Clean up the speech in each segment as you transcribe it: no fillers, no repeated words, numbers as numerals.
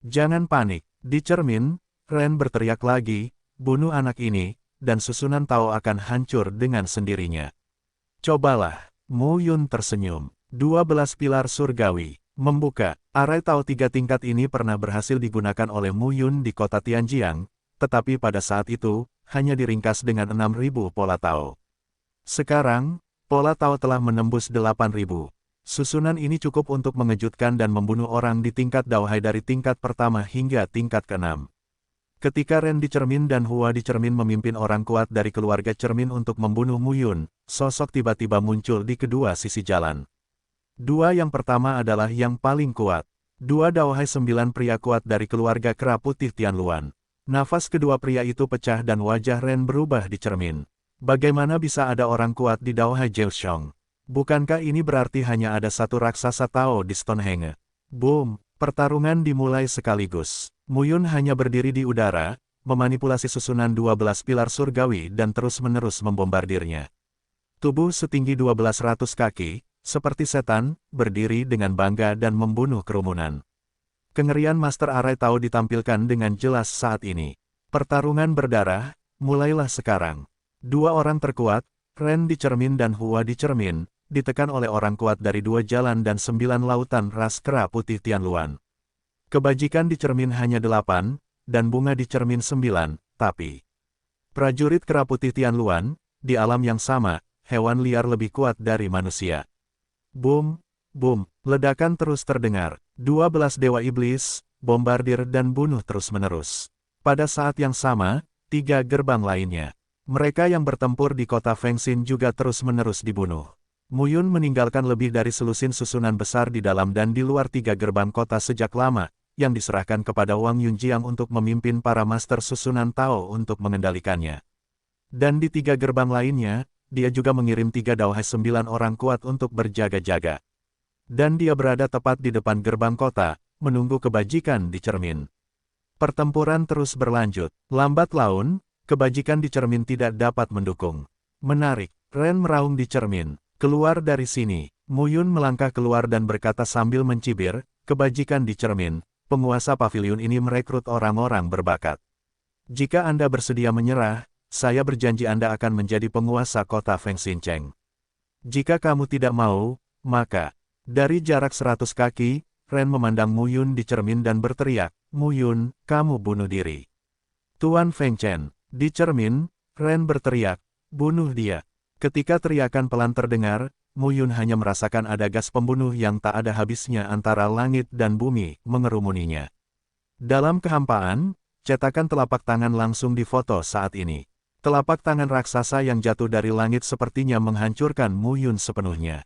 Jangan panik. Di cermin, Ren berteriak lagi, bunuh anak ini, dan susunan Tao akan hancur dengan sendirinya. Cobalah. Mu Yun tersenyum. 12 pilar surgawi. Membuka. Arai Tao 3 tingkat ini pernah berhasil digunakan oleh Mu Yun di kota Tianjiang, tetapi pada saat itu, hanya diringkas dengan 6.000 pola Tao. Sekarang, pola Tao telah menembus 8.000. Susunan ini cukup untuk mengejutkan dan membunuh orang di tingkat Daohai dari tingkat pertama hingga tingkat ke-6. Ketika Ren di cermin dan Hua di cermin memimpin orang kuat dari keluarga cermin untuk membunuh Mu Yun, sosok tiba-tiba muncul di kedua sisi jalan. Dua yang pertama adalah yang paling kuat. Dua Daohai 9 pria kuat dari keluarga kera putih Tianluan. Nafas kedua pria itu pecah dan wajah Ren berubah di cermin. Bagaimana bisa ada orang kuat di Daohai Jiuxiong? Bukankah ini berarti hanya ada satu raksasa Tao di Stonehenge? Boom! Pertarungan dimulai sekaligus. Mu Yun hanya berdiri di udara, memanipulasi susunan 12 pilar surgawi dan terus-menerus membombardirnya. Tubuh setinggi 1200 kaki, seperti setan, berdiri dengan bangga dan membunuh kerumunan. Kengerian Master Arai Tao ditampilkan dengan jelas saat ini. Pertarungan berdarah, mulailah sekarang. Dua orang terkuat, Ren di cermin dan Hua di cermin, ditekan oleh orang kuat dari 2 jalan dan 9 lautan ras kera putih Tianluan. Kebajikan di cermin hanya 8, dan bunga di cermin 9, tapi prajurit kera putih Tianluan, di alam yang sama, hewan liar lebih kuat dari manusia. Boom, boom, ledakan terus terdengar, 12 dewa iblis, bombardir dan bunuh terus-menerus. Pada saat yang sama, 3 gerbang lainnya. Mereka yang bertempur di kota Fengxin juga terus-menerus dibunuh. Mu Yun meninggalkan lebih dari selusin susunan besar di dalam dan di luar 3 gerbang kota sejak lama, yang diserahkan kepada Wang Yunjiang untuk memimpin para master susunan Tao untuk mengendalikannya. Dan di 3 gerbang lainnya, dia juga mengirim 3 Daohai 9 orang kuat untuk berjaga-jaga. Dan dia berada tepat di depan gerbang kota, menunggu kebajikan di cermin. Pertempuran terus berlanjut. Lambat laun, kebajikan di cermin tidak dapat mendukung. Menarik, Ren meraung di cermin. Keluar dari sini. Mu Yun melangkah keluar dan berkata sambil mencibir, kebajikan di cermin, penguasa pavilion ini merekrut orang-orang berbakat. Jika Anda bersedia menyerah, saya berjanji Anda akan menjadi penguasa kota Fengxincheng. Jika kamu tidak mau, maka, dari jarak 100 kaki, Ren memandang Mu Yun di cermin dan berteriak, Mu Yun, kamu bunuh diri. Tuan Fengchen, di cermin, Ren berteriak, bunuh dia. Ketika teriakan pelan terdengar, Mu Yun hanya merasakan ada gas pembunuh yang tak ada habisnya antara langit dan bumi mengerumuninya. Dalam kehampaan, cetakan telapak tangan langsung difoto saat ini. Telapak tangan raksasa yang jatuh dari langit sepertinya menghancurkan Mu Yun sepenuhnya.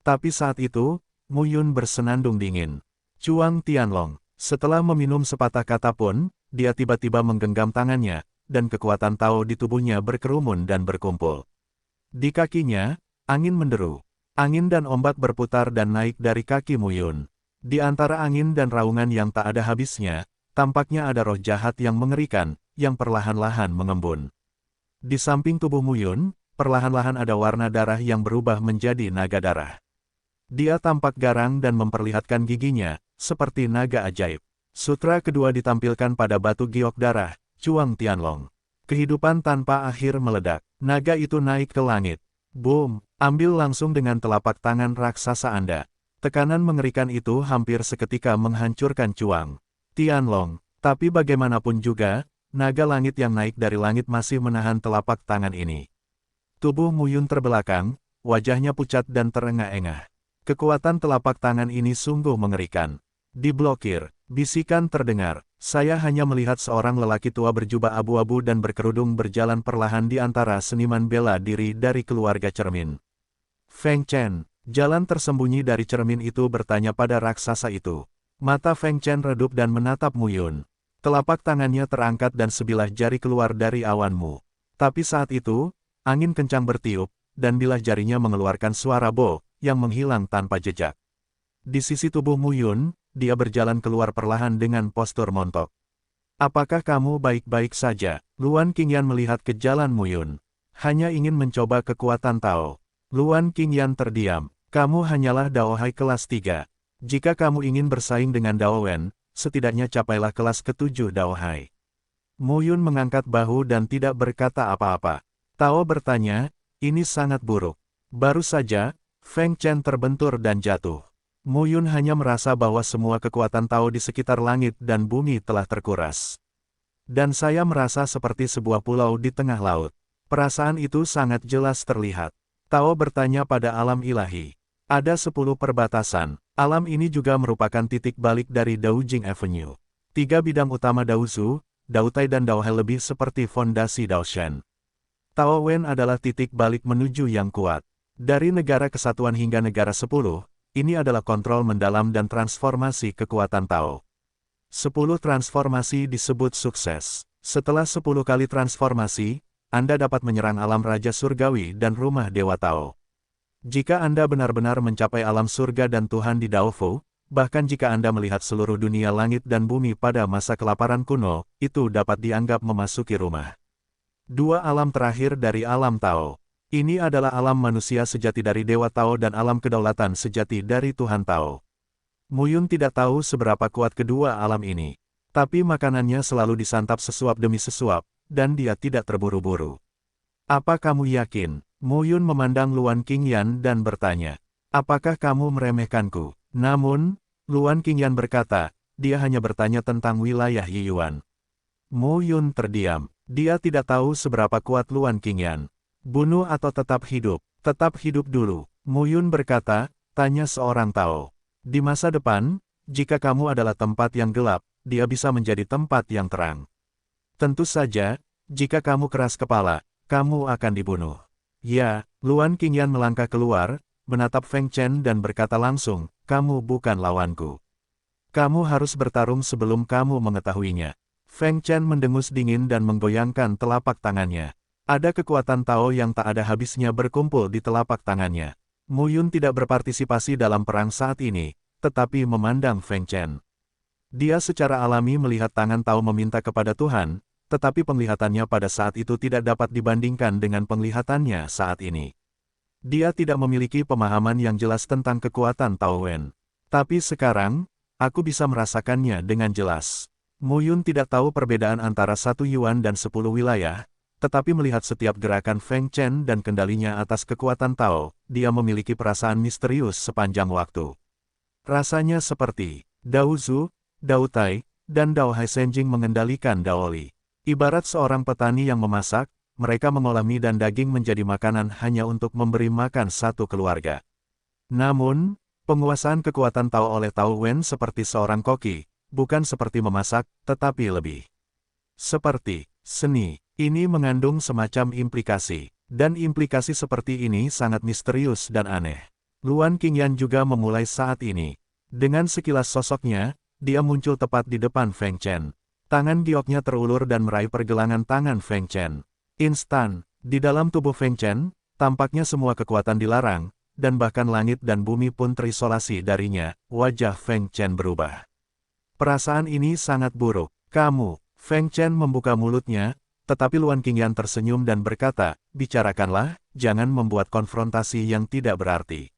Tapi saat itu, Mu Yun bersenandung dingin. Chuang Tianlong, setelah meminum sepatah kata pun, dia tiba-tiba menggenggam tangannya, dan kekuatan Tao di tubuhnya berkerumun dan berkumpul. Di kakinya, angin menderu. Angin dan ombak berputar dan naik dari kaki Mu Yun. Di antara angin dan raungan yang tak ada habisnya, tampaknya ada roh jahat yang mengerikan, yang perlahan-lahan mengembun. Di samping tubuh Mu Yun, perlahan-lahan ada warna darah yang berubah menjadi naga darah. Dia tampak garang dan memperlihatkan giginya, seperti naga ajaib. Sutra kedua ditampilkan pada batu giok darah, Chuang Tianlong. Kehidupan tanpa akhir meledak. Naga itu naik ke langit. Boom! Ambil langsung dengan telapak tangan raksasa Anda. Tekanan mengerikan itu hampir seketika menghancurkan Chuang Tianlong. Tapi bagaimanapun juga, naga langit yang naik dari langit masih menahan telapak tangan ini. Tubuh Mu Yun terbelakang, wajahnya pucat dan terengah-engah. Kekuatan telapak tangan ini sungguh mengerikan. Diblokir, bisikan terdengar. Saya hanya melihat seorang lelaki tua berjubah abu-abu dan berkerudung berjalan perlahan di antara seniman bela diri dari keluarga cermin. Feng Chen, jalan tersembunyi dari cermin itu bertanya pada raksasa itu. Mata Feng Chen redup dan menatap Mu Yun. Telapak tangannya terangkat dan sebilah jari keluar dari awanmu. Tapi saat itu, angin kencang bertiup, dan bilah jarinya mengeluarkan suara bo, yang menghilang tanpa jejak. Di sisi tubuh Mu Yun, dia berjalan keluar perlahan dengan postur montok. Apakah kamu baik-baik saja? Luan Qingyan melihat ke jalan Mu Yun. Hanya ingin mencoba kekuatan Tao. Luan Qingyan terdiam. Kamu hanyalah Daohai kelas 3. Jika kamu ingin bersaing dengan Dao Wen, setidaknya capailah kelas ke-7 Daohai. Mu Yun mengangkat bahu dan tidak berkata apa-apa. Tao bertanya, ini sangat buruk. Baru saja, Feng Chen terbentur dan jatuh. Mu Yun hanya merasa bahwa semua kekuatan Tao di sekitar langit dan bumi telah terkuras. Dan saya merasa seperti sebuah pulau di tengah laut. Perasaan itu sangat jelas terlihat. Tao bertanya pada alam ilahi. Ada 10 perbatasan. Alam ini juga merupakan titik balik dari Daojing Avenue. 3 bidang utama Daozu, Daotai dan Daohai lebih seperti fondasi Daoshan. Tao Wen adalah titik balik menuju yang kuat. Dari negara kesatuan hingga negara 10, ini adalah kontrol mendalam dan transformasi kekuatan Tao. 10 transformasi disebut sukses. Setelah 10 kali transformasi, Anda dapat menyerang alam Raja Surgawi dan rumah Dewa Tao. Jika Anda benar-benar mencapai alam surga dan Tuhan di Daofu, bahkan jika Anda melihat seluruh dunia langit dan bumi pada masa kelaparan kuno, itu dapat dianggap memasuki rumah. 2 alam terakhir dari alam Tao. Ini adalah alam manusia sejati dari Dewa Tao dan alam kedaulatan sejati dari Tuhan Tao. Mu Yun tidak tahu seberapa kuat kedua alam ini. Tapi makanannya selalu disantap sesuap demi sesuap, dan dia tidak terburu-buru. Apa kamu yakin? Mu Yun memandang Luan Qingyan dan bertanya, apakah kamu meremehkanku? Namun, Luan Qingyan berkata, dia hanya bertanya tentang wilayah Yiyuan. Mu Yun terdiam. Dia tidak tahu seberapa kuat Luan Qingyan. Bunuh atau tetap hidup dulu. Mu Yun berkata, tanya seorang Tao. Di masa depan, jika kamu adalah tempat yang gelap, dia bisa menjadi tempat yang terang. Tentu saja, jika kamu keras kepala, kamu akan dibunuh. Ya, Luan Qingyan melangkah keluar, menatap Feng Chen dan berkata langsung, kamu bukan lawanku. Kamu harus bertarung sebelum kamu mengetahuinya. Feng Chen mendengus dingin dan menggoyangkan telapak tangannya. Ada kekuatan Tao yang tak ada habisnya berkumpul di telapak tangannya. Mu Yun tidak berpartisipasi dalam perang saat ini, tetapi memandang Feng Chen. Dia secara alami melihat tangan Tao meminta kepada Tuhan, tetapi penglihatannya pada saat itu tidak dapat dibandingkan dengan penglihatannya saat ini. Dia tidak memiliki pemahaman yang jelas tentang kekuatan Tao Wen. Tapi sekarang, aku bisa merasakannya dengan jelas. Mu Yun tidak tahu perbedaan antara 1 yuan dan 10 wilayah, tetapi melihat setiap gerakan Feng Chen dan kendalinya atas kekuatan Tao, dia memiliki perasaan misterius sepanjang waktu. Rasanya seperti Daozu, Daotai, dan Daohai Senjing mengendalikan Daoli. Ibarat seorang petani yang memasak, mereka mengolah mie dan daging menjadi makanan hanya untuk memberi makan satu keluarga. Namun, penguasaan kekuatan Tao oleh Tao Wen seperti seorang koki, bukan seperti memasak, tetapi lebih seperti seni. Ini mengandung semacam implikasi, dan implikasi seperti ini sangat misterius dan aneh. Luan Qingyan juga memulai saat ini. Dengan sekilas sosoknya, dia muncul tepat di depan Feng Chen. Tangan gioknya terulur dan meraih pergelangan tangan Feng Chen. Instan, di dalam tubuh Feng Chen, tampaknya semua kekuatan dilarang, dan bahkan langit dan bumi pun terisolasi darinya. Wajah Feng Chen berubah. Perasaan ini sangat buruk. Kamu, Feng Chen membuka mulutnya, tetapi Luan Qingyan tersenyum dan berkata, bicarakanlah, jangan membuat konfrontasi yang tidak berarti.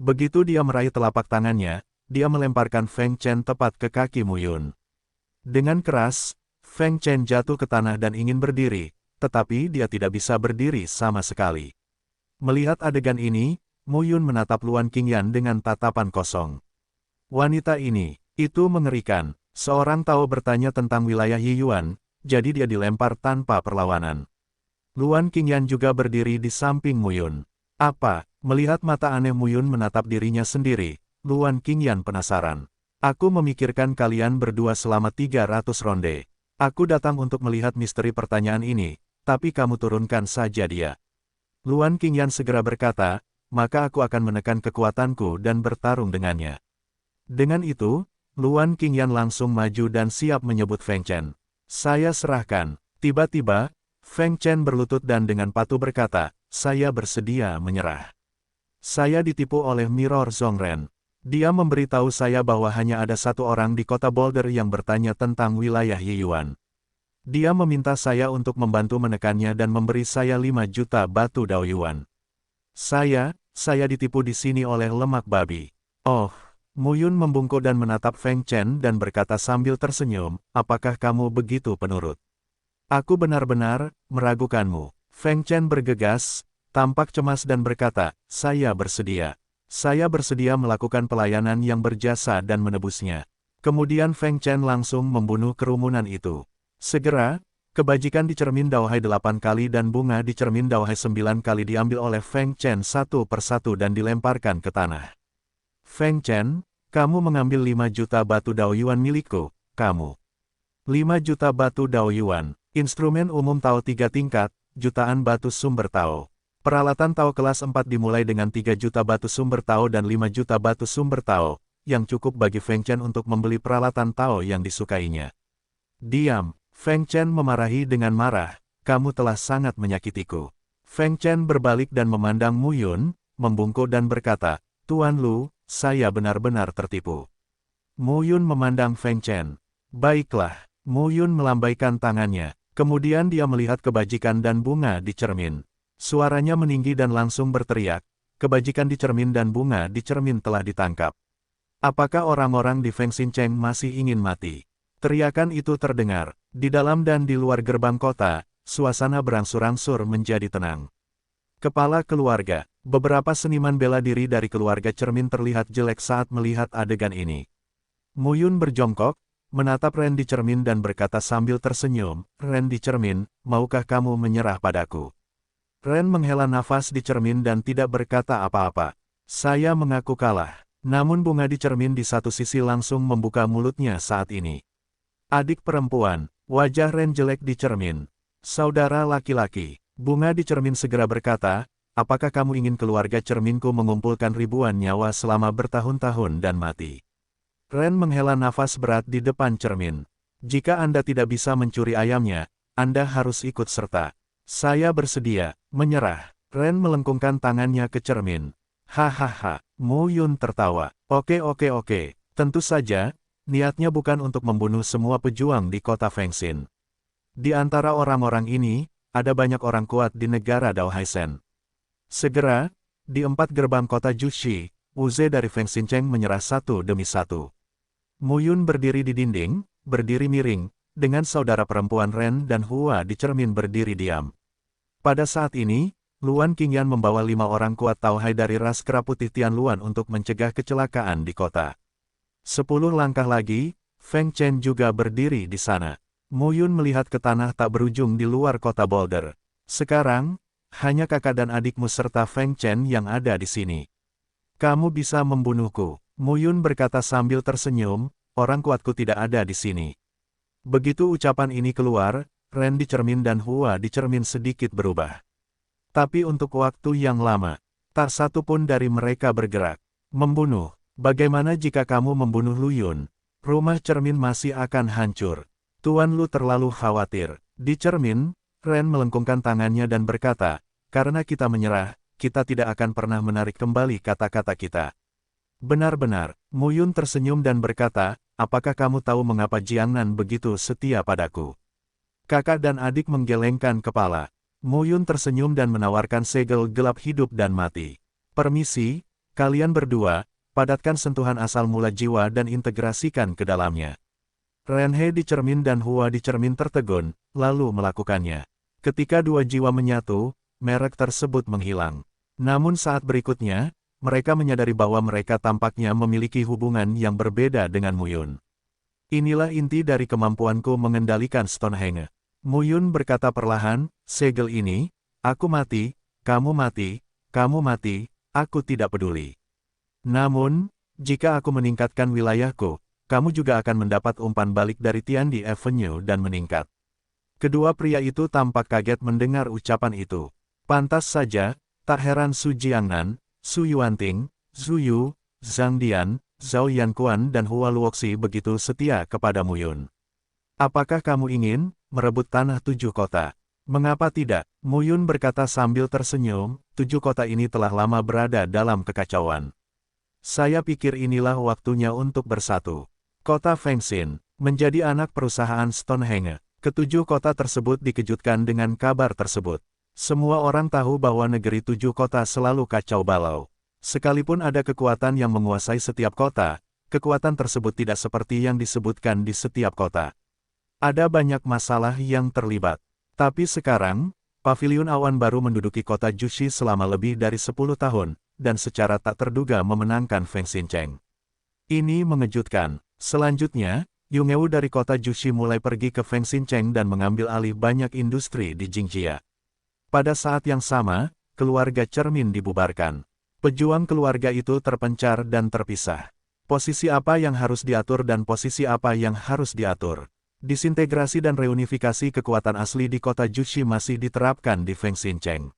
Begitu dia meraih telapak tangannya, dia melemparkan Feng Chen tepat ke kaki Mu Yun. Dengan keras, Feng Chen jatuh ke tanah dan ingin berdiri, tetapi dia tidak bisa berdiri sama sekali. Melihat adegan ini, Mu Yun menatap Luan Qingyan dengan tatapan kosong. Wanita ini, itu mengerikan. Seorang Tao bertanya tentang wilayah Yiyuan, jadi dia dilempar tanpa perlawanan. Luan Qingyan juga berdiri di samping Mu Yun. Apa? Melihat mata aneh Mu Yun menatap dirinya sendiri, Luan Qingyan penasaran. Aku memikirkan kalian berdua selama 300 ronde. Aku datang untuk melihat misteri pertanyaan ini, tapi kamu turunkan saja dia. Luan Qingyan segera berkata, maka aku akan menekan kekuatanku dan bertarung dengannya. Dengan itu, Luan Qingyan langsung maju dan siap menyebut Feng Chen. Saya serahkan. Tiba-tiba, Feng Chen berlutut dan dengan patuh berkata, saya bersedia menyerah. Saya ditipu oleh Mirror Zhongren. Dia memberitahu saya bahwa hanya ada satu orang di kota Boulder yang bertanya tentang wilayah Yiyuan. Dia meminta saya untuk membantu menekannya dan memberi saya 5 juta batu Daoyuan. Saya ditipu di sini oleh lemak babi. Oh, Mu Yun membungkuk dan menatap Feng Chen dan berkata sambil tersenyum, apakah kamu begitu penurut? Aku benar-benar meragukanmu. Feng Chen bergegas, tampak cemas dan berkata, saya bersedia. Saya bersedia melakukan pelayanan yang berjasa dan menebusnya. Kemudian Feng Chen langsung membunuh kerumunan itu. Segera, kebajikan di cermin Daohai 8 kali dan bunga di cermin Daohai 9 kali diambil oleh Feng Chen satu persatu dan dilemparkan ke tanah. Feng Chen, kamu mengambil 5 juta batu Dao Yuan milikku, kamu. 5 juta batu Dao Yuan, instrumen umum Tao 3 tingkat, jutaan batu sumber Tao. Peralatan Tao kelas 4 dimulai dengan 3 juta batu sumber Tao dan 5 juta batu sumber Tao, yang cukup bagi Feng Chen untuk membeli peralatan Tao yang disukainya. Diam, Feng Chen memarahi dengan marah, kamu telah sangat menyakitiku. Feng Chen berbalik dan memandang Mu Yun, membungkuk dan berkata, Tuan Lu, saya benar-benar tertipu. Mu Yun memandang Feng Chen. Baiklah, Mu Yun melambaikan tangannya, kemudian dia melihat kebajikan dan bunga di cermin. Suaranya meninggi dan langsung berteriak, kebajikan di cermin dan bunga di cermin telah ditangkap. Apakah orang-orang di Feng Xincheng masih ingin mati? Teriakan itu terdengar. Di dalam dan di luar gerbang kota, suasana berangsur-angsur menjadi tenang. Kepala keluarga, beberapa seniman bela diri dari keluarga cermin terlihat jelek saat melihat adegan ini. Mu Yun berjongkok, menatap Ren di cermin dan berkata sambil tersenyum, Ren di cermin, maukah kamu menyerah padaku? Ren menghela nafas di cermin dan tidak berkata apa-apa. Saya mengaku kalah. Namun bunga di cermin di satu sisi langsung membuka mulutnya saat ini. Adik perempuan, wajah Ren jelek di cermin. Saudara laki-laki, bunga di cermin segera berkata, apakah kamu ingin keluarga cerminku mengumpulkan ribuan nyawa selama bertahun-tahun dan mati? Ren menghela nafas berat di depan cermin. Jika Anda tidak bisa mencuri ayamnya, Anda harus ikut serta. Saya bersedia, menyerah. Ren melengkungkan tangannya ke cermin. Hahaha, Mu Yun tertawa. Oke, tentu saja. Niatnya bukan untuk membunuh semua pejuang di kota Fengxin. Di antara orang-orang ini, ada banyak orang kuat di negara Daohaisen. Segera, di 4 gerbang kota Jushi, Wuze dari Feng Xincheng menyerah satu demi satu. Mu Yun berdiri di dinding, berdiri miring, dengan saudara perempuan Ren dan Hua di cermin berdiri diam. Pada saat ini, Luan Qingyan membawa 5 orang kuat Taohai dari ras kera putih Tianluan untuk mencegah kecelakaan di kota. 10 langkah lagi, Feng Chen juga berdiri di sana. Mu Yun melihat ke tanah tak berujung di luar kota Boulder. Sekarang, hanya kakak dan adikmu serta Feng Chen yang ada di sini. Kamu bisa membunuhku. Mu Yun berkata sambil tersenyum, orang kuatku tidak ada di sini. Begitu ucapan ini keluar, Ren di cermin dan Hua di cermin sedikit berubah. Tapi untuk waktu yang lama, tak satu pun dari mereka bergerak. Membunuh. Bagaimana jika kamu membunuh Lu Yun? Rumah cermin masih akan hancur. Tuan Lu terlalu khawatir. Di cermin, Ren melengkungkan tangannya dan berkata, karena kita menyerah, kita tidak akan pernah menarik kembali kata-kata kita. Benar-benar, Mu Yun tersenyum dan berkata, apakah kamu tahu mengapa Jiangnan begitu setia padaku? Kakak dan adik menggelengkan kepala. Mu Yun tersenyum dan menawarkan segel gelap hidup dan mati. Permisi, kalian berdua, padatkan sentuhan asal mula jiwa dan integrasikan ke dalamnya. Ren He di cermin dan Hua di cermin tertegun, lalu melakukannya. Ketika dua jiwa menyatu, merek tersebut menghilang. Namun saat berikutnya, mereka menyadari bahwa mereka tampaknya memiliki hubungan yang berbeda dengan Mu Yun. Inilah inti dari kemampuanku mengendalikan Stonehenge. Mu Yun berkata perlahan, segel ini, aku mati, kamu mati, aku tidak peduli. Namun, jika aku meningkatkan wilayahku, kamu juga akan mendapat umpan balik dari Tiandi Avenue dan meningkat. Kedua pria itu tampak kaget mendengar ucapan itu. Pantas saja, tak heran Su Jiangnan, Su Yuanting, Zhu Yu, Zhang Dian, Zhao Yanquan dan Hua Luoxi begitu setia kepada Mu Yun. Apakah kamu ingin merebut tanah 7 kota? Mengapa tidak? Mu Yun berkata sambil tersenyum, 7 kota ini telah lama berada dalam kekacauan. Saya pikir inilah waktunya untuk bersatu. Kota Fengxin, menjadi anak perusahaan Stonehenge. Ketujuh kota tersebut dikejutkan dengan kabar tersebut. Semua orang tahu bahwa negeri 7 kota selalu kacau balau. Sekalipun ada kekuatan yang menguasai setiap kota, kekuatan tersebut tidak seperti yang disebutkan di setiap kota. Ada banyak masalah yang terlibat. Tapi sekarang, Paviliun Awan baru menduduki kota Jushi selama lebih dari 10 tahun, dan secara tak terduga memenangkan Feng Xincheng. Ini mengejutkan. Selanjutnya, Yungeu dari kota Jushi mulai pergi ke Feng Xincheng dan mengambil alih banyak industri di Jingjia. Pada saat yang sama, keluarga Cermin dibubarkan. Pejuang keluarga itu terpencar dan terpisah. Posisi apa yang harus diatur dan posisi apa yang harus diatur. Disintegrasi dan reunifikasi kekuatan asli di kota Jushi masih diterapkan di Feng Xincheng.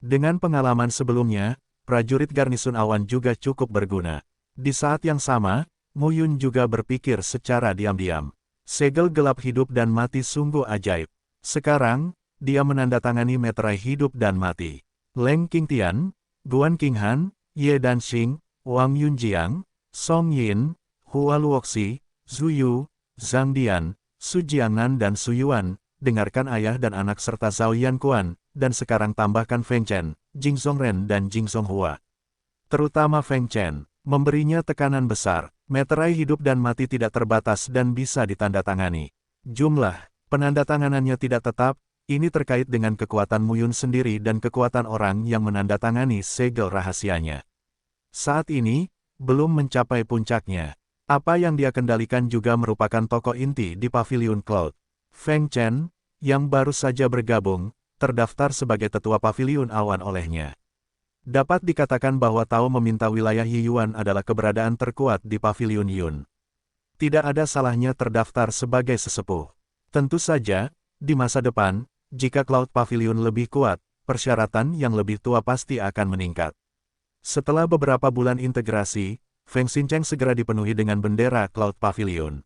Dengan pengalaman sebelumnya, prajurit garnisun awan juga cukup berguna. Di saat yang sama, Mu Yun juga berpikir secara diam-diam. Segel gelap hidup dan mati sungguh ajaib. Sekarang, dia menandatangani meterai hidup dan mati. Leng Qingtian, Guan Qinghan, Ye Danxing, Wang Yunjiang, Song Yin, Hua Luoxi, Zhu Yu, Zhang Dian, Su Jiangnan dan Su Yuan, dengarkan ayah dan anak serta Zhao Yankuan, dan sekarang tambahkan Feng Chen, Jing Zhongren dan Jing Zonghua. Terutama Feng Chen, memberinya tekanan besar. Meterai hidup dan mati tidak terbatas dan bisa ditandatangani. Jumlah penandatanganannya tidak tetap, ini terkait dengan kekuatan Mu Yun sendiri dan kekuatan orang yang menandatangani segel rahasianya. Saat ini, belum mencapai puncaknya. Apa yang dia kendalikan juga merupakan tokoh inti di Paviliun Cloud. Feng Chen, yang baru saja bergabung, terdaftar sebagai tetua Paviliun Awan olehnya. Dapat dikatakan bahwa Tao meminta wilayah Yiyuan adalah keberadaan terkuat di Paviliun Yun. Tidak ada salahnya terdaftar sebagai sesepuh. Tentu saja, di masa depan, jika Cloud Pavilion lebih kuat, persyaratan yang lebih tua pasti akan meningkat. Setelah beberapa bulan integrasi, Feng Xincheng segera dipenuhi dengan bendera Cloud Pavilion.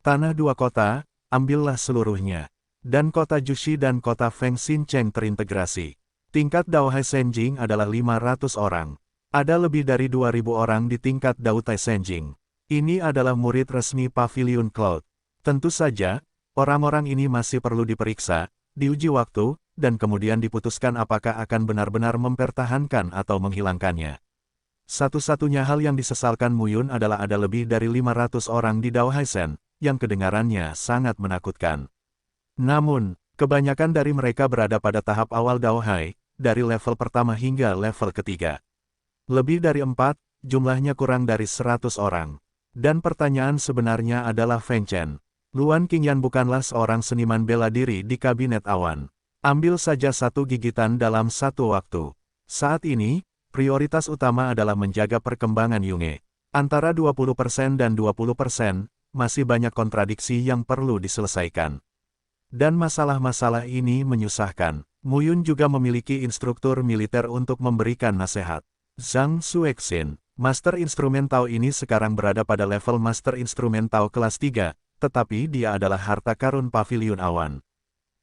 Tanah dua kota, ambillah seluruhnya. Dan kota Jushi dan kota Feng Xincheng terintegrasi. Tingkat Dao Hai Senjing adalah 500 orang. Ada lebih dari 2.000 orang di tingkat Dao Tai Senjing. Ini adalah murid resmi Pavilion Cloud. Tentu saja, orang-orang ini masih perlu diperiksa, diuji waktu, dan kemudian diputuskan apakah akan benar-benar mempertahankan atau menghilangkannya. Satu-satunya hal yang disesalkan Mu Yun adalah ada lebih dari 500 orang di Dao Hai Sen, yang kedengarannya sangat menakutkan. Namun, kebanyakan dari mereka berada pada tahap awal Dao Hai, dari level pertama hingga level ketiga. Lebih dari 4, jumlahnya kurang dari 100 orang. Dan pertanyaan sebenarnya adalah Feng Chen. Luan Qingyan bukanlah seorang seniman bela diri di kabinet awan. Ambil saja satu gigitan dalam satu waktu. Saat ini, prioritas utama adalah menjaga perkembangan Yunge. Antara 20% dan 20%, masih banyak kontradiksi yang perlu diselesaikan. Dan masalah-masalah ini menyusahkan. Mu Yun juga memiliki instruktur militer untuk memberikan nasihat. Zhang Xuexin, Master Instrumen Tao ini sekarang berada pada level Master Instrumen Tao kelas 3, tetapi dia adalah harta karun Paviliun Awan.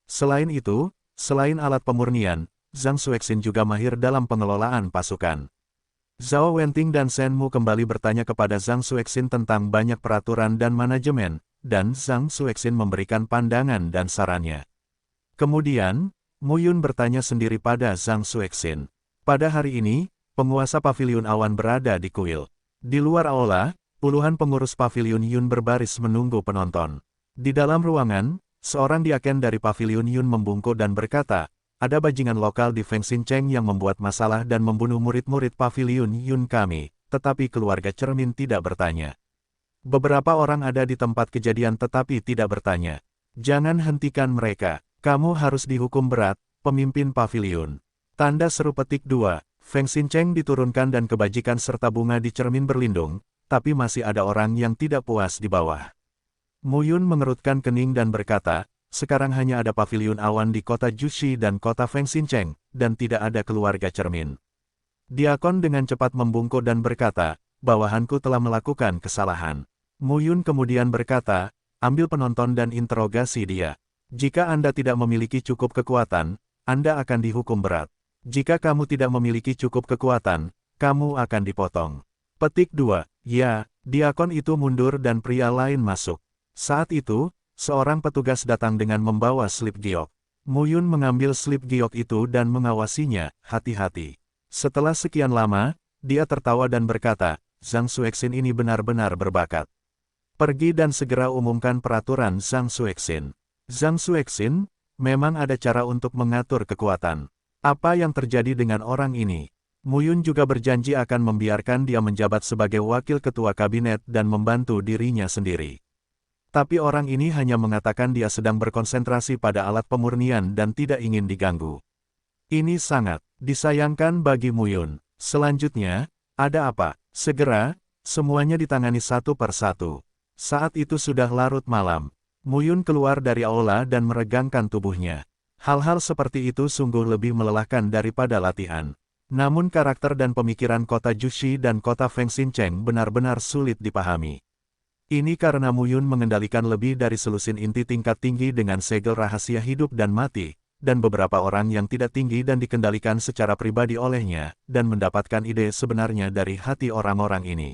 Selain itu, selain alat pemurnian, Zhang Xuexin juga mahir dalam pengelolaan pasukan. Zhao Wenting dan Shen Mu kembali bertanya kepada Zhang Xuexin tentang banyak peraturan dan manajemen, dan Zhang Xuexin memberikan pandangan dan sarannya. Kemudian, Mu Yun bertanya sendiri pada Zhang Xuexin. Pada hari ini, penguasa Paviliun Awan berada di kuil. Di luar aula, puluhan pengurus Paviliun Yun berbaris menunggu penonton. Di dalam ruangan, seorang diaken dari Paviliun Yun membungkuk dan berkata, ada bajingan lokal di Feng Xincheng yang membuat masalah dan membunuh murid-murid Paviliun Yun kami, tetapi keluarga Cermin tidak bertanya. Beberapa orang ada di tempat kejadian tetapi tidak bertanya. Jangan hentikan mereka. Kamu harus dihukum berat, pemimpin Paviliun. Tanda seru petik 2, Feng Xincheng diturunkan dan kebajikan serta bunga di cermin berlindung, tapi masih ada orang yang tidak puas di bawah. Mu Yun mengerutkan kening dan berkata, sekarang hanya ada Paviliun Awan di kota Jushi dan kota Feng Xincheng, dan tidak ada keluarga cermin. Diakon dengan cepat membungkuk dan berkata, bawahanku telah melakukan kesalahan. Mu Yun kemudian berkata, ambil penonton dan interogasi dia. Jika Anda tidak memiliki cukup kekuatan, Anda akan dihukum berat. Jika kamu tidak memiliki cukup kekuatan, kamu akan dipotong. Petik 2. Ya, diakon itu mundur dan pria lain masuk. Saat itu, seorang petugas datang dengan membawa slip giok. Mu Yun mengambil slip giok itu dan mengawasinya, hati-hati. Setelah sekian lama, dia tertawa dan berkata, Zhang Xuexin ini benar-benar berbakat. Pergi dan segera umumkan peraturan Zhang Xuexin. Zhang Xuexin, memang ada cara untuk mengatur kekuatan. Apa yang terjadi dengan orang ini? Mu Yun juga berjanji akan membiarkan dia menjabat sebagai wakil ketua kabinet dan membantu dirinya sendiri. Tapi orang ini hanya mengatakan dia sedang berkonsentrasi pada alat pemurnian dan tidak ingin diganggu. Ini sangat disayangkan bagi Mu Yun. Selanjutnya, ada apa? Segera, semuanya ditangani satu per satu. Saat itu sudah larut malam. Mu Yun keluar dari aula dan meregangkan tubuhnya. Hal-hal seperti itu sungguh lebih melelahkan daripada latihan. Namun karakter dan pemikiran kota Jushi dan kota Feng Xincheng benar-benar sulit dipahami. Ini karena Mu Yun mengendalikan lebih dari selusin inti tingkat tinggi dengan segel rahasia hidup dan mati, dan beberapa orang yang tidak tinggi dan dikendalikan secara pribadi olehnya, dan mendapatkan ide sebenarnya dari hati orang-orang ini.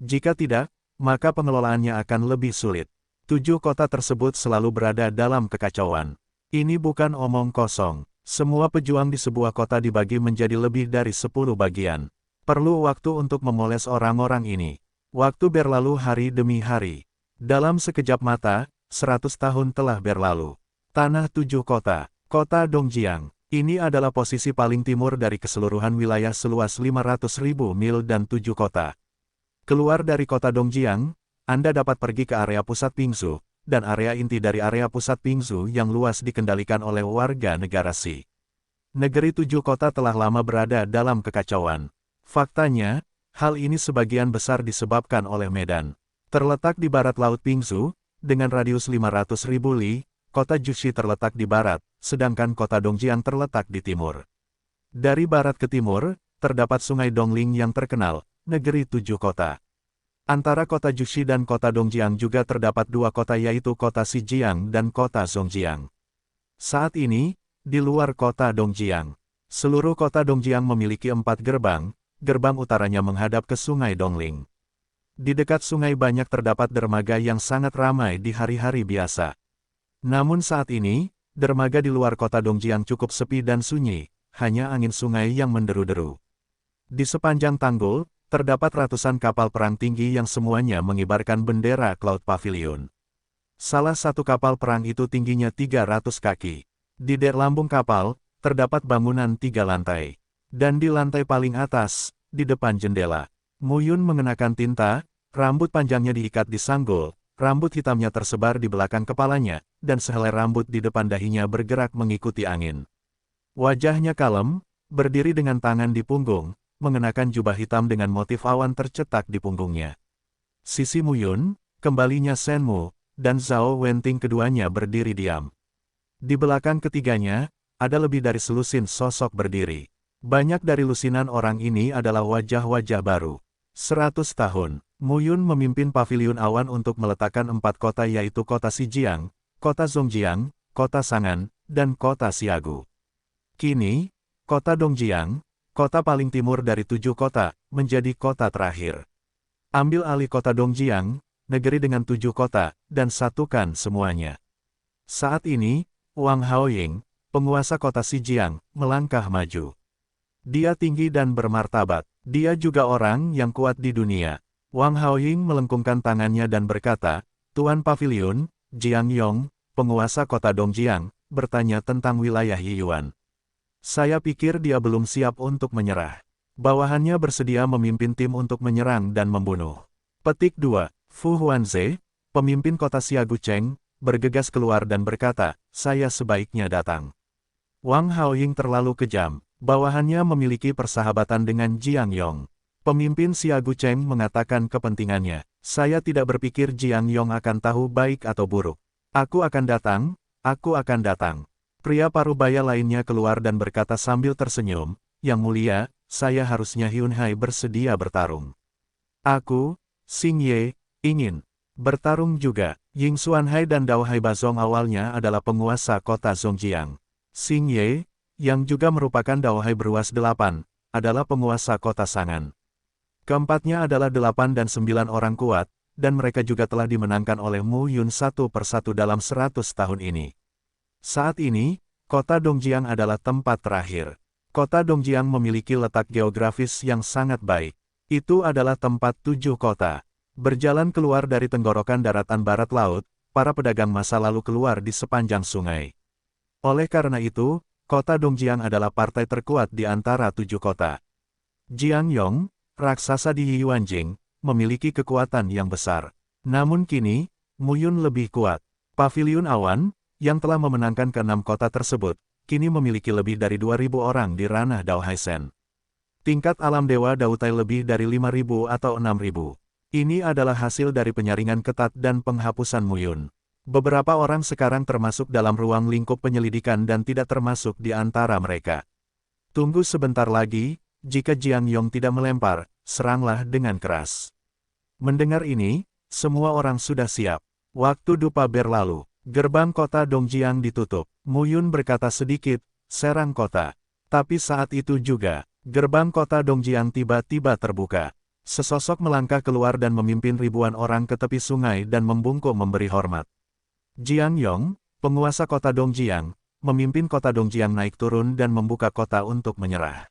Jika tidak, maka pengelolaannya akan lebih sulit. 7 kota tersebut selalu berada dalam kekacauan. Ini bukan omong kosong. Semua pejuang di sebuah kota dibagi menjadi lebih dari 10 bagian. Perlu waktu untuk memoles orang-orang ini. Waktu berlalu hari demi hari. Dalam sekejap mata, 100 tahun telah berlalu. Tanah 7 kota. Kota Dongjiang. Ini adalah posisi paling timur dari keseluruhan wilayah seluas 500.000 mil dan 7 kota. Keluar dari kota Dongjiang, Anda dapat pergi ke area pusat Pingzhou, dan area inti dari area pusat Pingzhou yang luas dikendalikan oleh warga negara Xi. Negeri 7 kota telah lama berada dalam kekacauan. Faktanya, hal ini sebagian besar disebabkan oleh medan. Terletak di barat Laut Pingzhou, dengan radius 500.000 li, kota Jushi terletak di barat, sedangkan kota Dongjiang terletak di timur. Dari barat ke timur, terdapat sungai Dongling yang terkenal, negeri 7 kota. Antara kota Jushi dan kota Dongjiang juga terdapat 2 kota yaitu kota Shijiang dan kota Zhongjiang. Saat ini, di luar kota Dongjiang, seluruh kota Dongjiang memiliki 4 gerbang, gerbang utaranya menghadap ke sungai Dongling. Di dekat sungai banyak terdapat dermaga yang sangat ramai di hari-hari biasa. Namun saat ini, dermaga di luar kota Dongjiang cukup sepi dan sunyi, hanya angin sungai yang menderu-deru. Di sepanjang tanggul, terdapat ratusan kapal perang tinggi yang semuanya mengibarkan bendera Cloud Pavilion. Salah satu kapal perang itu tingginya 300 kaki. Di der lambung kapal, terdapat bangunan 3 lantai. Dan di lantai paling atas, di depan jendela, Mu Yun mengenakan tinta, rambut panjangnya diikat di sanggul, rambut hitamnya tersebar di belakang kepalanya, dan sehelai rambut di depan dahinya bergerak mengikuti angin. Wajahnya kalem, berdiri dengan tangan di punggung, mengenakan jubah hitam dengan motif awan tercetak di punggungnya. Sisi Mu Yun, kembalinya Shen Mu, dan Zhao Wenting keduanya berdiri diam. Di belakang ketiganya, ada lebih dari selusin sosok berdiri. Banyak dari lusinan orang ini adalah wajah-wajah baru. 100 tahun, Mu Yun memimpin pavilion awan untuk meletakkan 4 kota yaitu kota Shijiang, kota Zhongjiang, kota Sangan, dan kota Xiagu. Kini, kota Dongjiang, kota paling timur dari 7 kota, menjadi kota terakhir. Ambil alih kota Dongjiang, negeri dengan 7 kota, dan satukan semuanya. Saat ini, Wang Haoying, penguasa kota Shijiang, melangkah maju. Dia tinggi dan bermartabat. Dia juga orang yang kuat di dunia. Wang Haoying melengkungkan tangannya dan berkata, Tuan Pavilion, Jiang Yong, penguasa kota Dongjiang, bertanya tentang wilayah Yiyuan. Saya pikir dia belum siap untuk menyerah. Bawahannya bersedia memimpin tim untuk menyerang dan membunuh. Petik 2. Fu Huanze, pemimpin kota Xiagucheng, bergegas keluar dan berkata, saya sebaiknya datang. Wang Haoying terlalu kejam. Bawahannya memiliki persahabatan dengan Jiang Yong. Pemimpin Xiagucheng mengatakan kepentingannya. Saya tidak berpikir Jiang Yong akan tahu baik atau buruk. Aku akan datang, aku akan datang. Pria parubaya lainnya keluar dan berkata sambil tersenyum, Yang mulia, saya harusnya Hyun Hai bersedia bertarung. Aku, Xing Ye, ingin bertarung juga. Ying Xuan Hai dan Dao Hai Bazong awalnya adalah penguasa kota Zhongjiang. Xing Ye, yang juga merupakan Dao Hai beruas 8, adalah penguasa kota Sangan. Keempatnya adalah 8 dan 9 orang kuat, dan mereka juga telah dimenangkan oleh Mu Yun satu persatu dalam 100 tahun ini. Saat ini, kota Dongjiang adalah tempat terakhir. Kota Dongjiang memiliki letak geografis yang sangat baik. Itu adalah tempat 7 kota. Berjalan keluar dari tenggorokan daratan barat laut, para pedagang masa lalu keluar di sepanjang sungai. Oleh karena itu, kota Dongjiang adalah partai terkuat di antara 7 kota. Jiangyong, raksasa di Yuanjing, memiliki kekuatan yang besar. Namun kini, Muyun lebih kuat. Paviliun Awan, yang telah memenangkan ke-6 kota tersebut, kini memiliki lebih dari 2.000 orang di ranah Dao Haisen. Tingkat alam Dewa Dautai lebih dari 5.000 atau 6.000. Ini adalah hasil dari penyaringan ketat dan penghapusan Muyun. Beberapa orang sekarang termasuk dalam ruang lingkup penyelidikan dan tidak termasuk di antara mereka. Tunggu sebentar lagi, jika Jiangyong tidak melempar, seranglah dengan keras. Mendengar ini, semua orang sudah siap. Waktu dupa berlalu, gerbang kota Dongjiang ditutup. Muyun berkata sedikit, serang kota. Tapi saat itu juga, gerbang kota Dongjiang tiba-tiba terbuka. Sesosok melangkah keluar dan memimpin ribuan orang ke tepi sungai dan membungkuk memberi hormat. Jiangyong, penguasa kota Dongjiang, memimpin kota Dongjiang naik turun dan membuka kota untuk menyerah.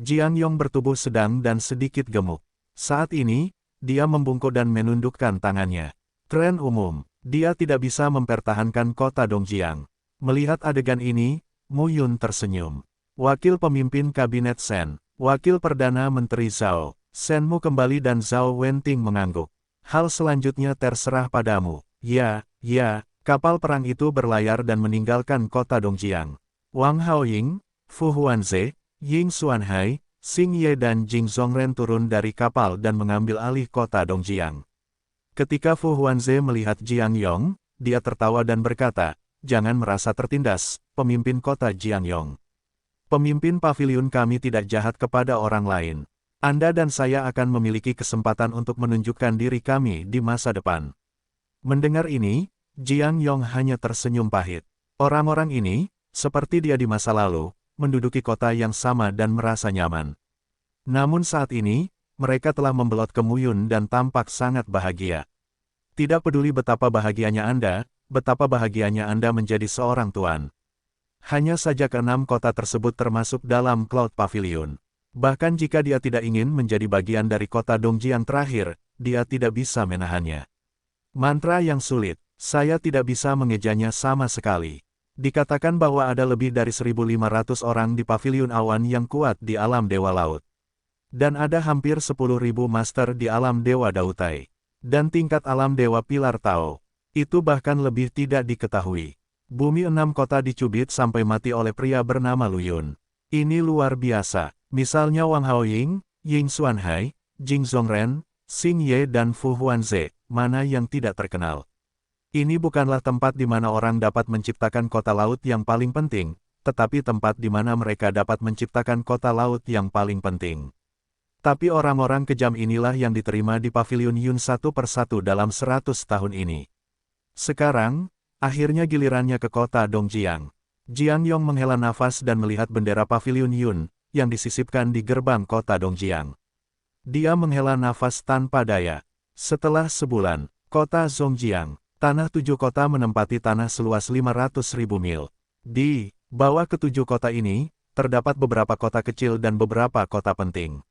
Jiangyong bertubuh sedang dan sedikit gemuk. Saat ini, dia membungkuk dan menundukkan tangannya. Tren umum, dia tidak bisa mempertahankan kota Dongjiang. Melihat adegan ini, Muyun tersenyum. Wakil pemimpin kabinet Sen, wakil perdana menteri Zhao, Senmu kembali dan Zhao Wenting mengangguk. Hal selanjutnya terserah padamu. Ya, kapal perang itu berlayar dan meninggalkan kota Dongjiang. Wang Haoying, Fu Huanze, Ying Xuanhai, Xing Ye dan Jing Zhongren turun dari kapal dan mengambil alih kota Dongjiang. Ketika Fu Huanze melihat Jiangyong, dia tertawa dan berkata, "Jangan merasa tertindas, pemimpin kota Jiangyong. Pemimpin paviliun kami tidak jahat kepada orang lain. Anda dan saya akan memiliki kesempatan untuk menunjukkan diri kami di masa depan." Mendengar ini, Jiangyong hanya tersenyum pahit. Orang-orang ini, seperti dia di masa lalu, menduduki kota yang sama dan merasa nyaman. Namun saat ini, mereka telah membelot ke Muyun dan tampak sangat bahagia. Tidak peduli betapa bahagianya Anda, betapa bahagianya Anda menjadi seorang tuan. Hanya saja ke-6 kota tersebut termasuk dalam Cloud Pavilion. Bahkan jika dia tidak ingin menjadi bagian dari kota Dongjiang terakhir, dia tidak bisa menahannya. Mantra yang sulit, saya tidak bisa mengejanya sama sekali. Dikatakan bahwa ada lebih dari 1.500 orang di Paviliun Awan yang kuat di alam Dewa Laut. Dan ada hampir 10.000 master di alam Dewa Dautai. Dan tingkat alam Dewa Pilar Tao. Itu bahkan lebih tidak diketahui. Bumi 6 kota dicubit sampai mati oleh pria bernama Lu Yun. Ini luar biasa. Misalnya Wang Haoying, Ying Xuanhai, Jing Zhongren, Xing Ye dan Fu Huanze, mana yang tidak terkenal. Ini bukanlah tempat di mana orang dapat menciptakan kota laut yang paling penting, tetapi tempat di mana mereka dapat menciptakan kota laut yang paling penting. Tapi orang-orang kejam inilah yang diterima di Paviliun Yun satu persatu dalam 100 tahun ini. Sekarang, akhirnya gilirannya ke kota Dongjiang. Jiangyong menghela nafas dan melihat bendera Paviliun Yun, yang disisipkan di gerbang kota Dongjiang. Dia menghela nafas tanpa daya. Setelah sebulan, kota Zhongjiang, tanah 7 kota menempati tanah seluas 500.000 mil. Di bawah ke-7 kota ini, terdapat beberapa kota kecil dan beberapa kota penting.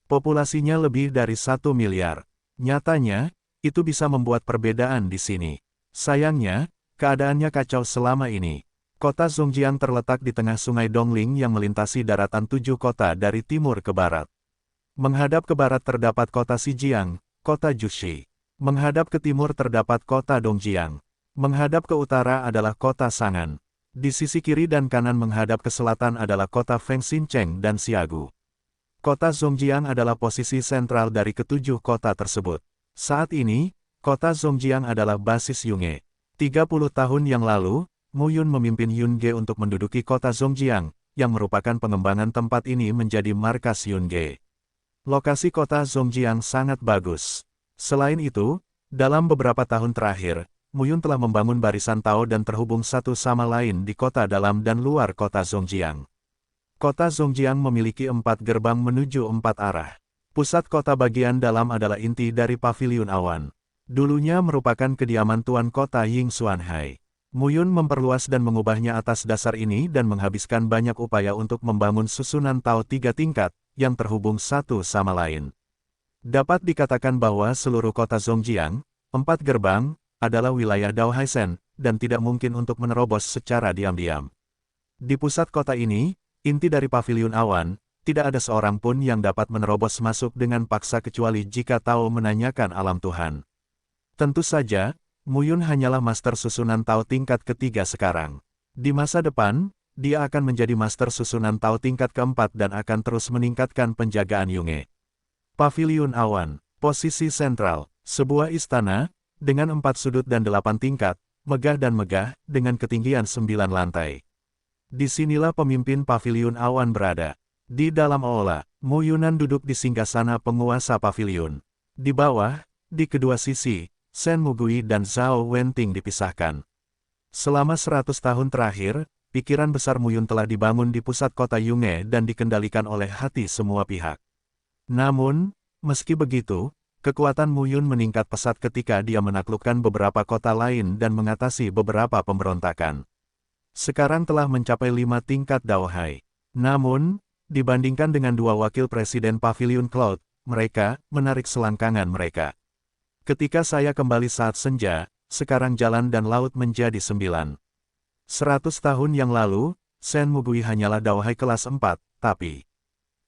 Populasinya lebih dari 1 miliar. Nyatanya, itu bisa membuat perbedaan di sini. Sayangnya, keadaannya kacau selama ini. Kota Zhongjiang terletak di tengah sungai Dongling yang melintasi daratan 7 kota dari timur ke barat. Menghadap ke barat terdapat kota Xijiang, kota Jushi. Menghadap ke timur terdapat kota Dongjiang. Menghadap ke utara adalah kota Sangan. Di sisi kiri dan kanan menghadap ke selatan adalah kota Fengxincheng dan Xiagu. Kota Zhongjiang adalah posisi sentral dari ke-7 kota tersebut. Saat ini, kota Zhongjiang adalah basis Yunge. 30 tahun yang lalu, Muyun memimpin Yunge untuk menduduki kota Zhongjiang, yang merupakan pengembangan tempat ini menjadi markas Yunge. Lokasi kota Zhongjiang sangat bagus. Selain itu, dalam beberapa tahun terakhir, Muyun telah membangun barisan Tao dan terhubung satu sama lain di kota dalam dan luar kota Zhongjiang. Kota Zhongjiang memiliki 4 gerbang menuju 4 arah. Pusat kota bagian dalam adalah inti dari Paviliun Awan. Dulunya merupakan kediaman tuan kota Ying Xuanhai. Muyun memperluas dan mengubahnya atas dasar ini dan menghabiskan banyak upaya untuk membangun susunan Tao 3 tingkat, yang terhubung satu sama lain. Dapat dikatakan bahwa seluruh kota Zhongjiang, 4 gerbang, adalah wilayah Dao Haishen, dan tidak mungkin untuk menerobos secara diam-diam. Di pusat kota ini, inti dari Paviliun Awan, tidak ada seorang pun yang dapat menerobos masuk dengan paksa kecuali jika Tao menanyakan alam Tuhan. Tentu saja, Mu Yun hanyalah master susunan Tao tingkat ketiga sekarang. Di masa depan, dia akan menjadi master susunan Tao tingkat keempat dan akan terus meningkatkan penjagaan Yunge. Paviliun Awan, posisi sentral, sebuah istana, dengan 4 sudut dan 8 tingkat, megah dan megah, dengan ketinggian 9 lantai. Disinilah pemimpin Paviliun Awan berada. Di dalam aula, Mu Yunan duduk di singgasana penguasa paviliun. Di bawah, di kedua sisi, Shen Mugui dan Zhao Wenting dipisahkan. Selama 100 tahun terakhir, pikiran besar Mu Yun telah dibangun di pusat kota Yunge dan dikendalikan oleh hati semua pihak. Namun, meski begitu, kekuatan Mu Yun meningkat pesat ketika dia menaklukkan beberapa kota lain dan mengatasi beberapa pemberontakan. Sekarang telah mencapai 5 tingkat Dao Hai. Namun, dibandingkan dengan 2 wakil presiden Paviliun Cloud, mereka menarik selangkangan mereka. Ketika saya kembali saat senja, sekarang jalan dan laut menjadi 9. 100 tahun yang lalu, Shen Mugui hanyalah Dao Hai kelas 4, tapi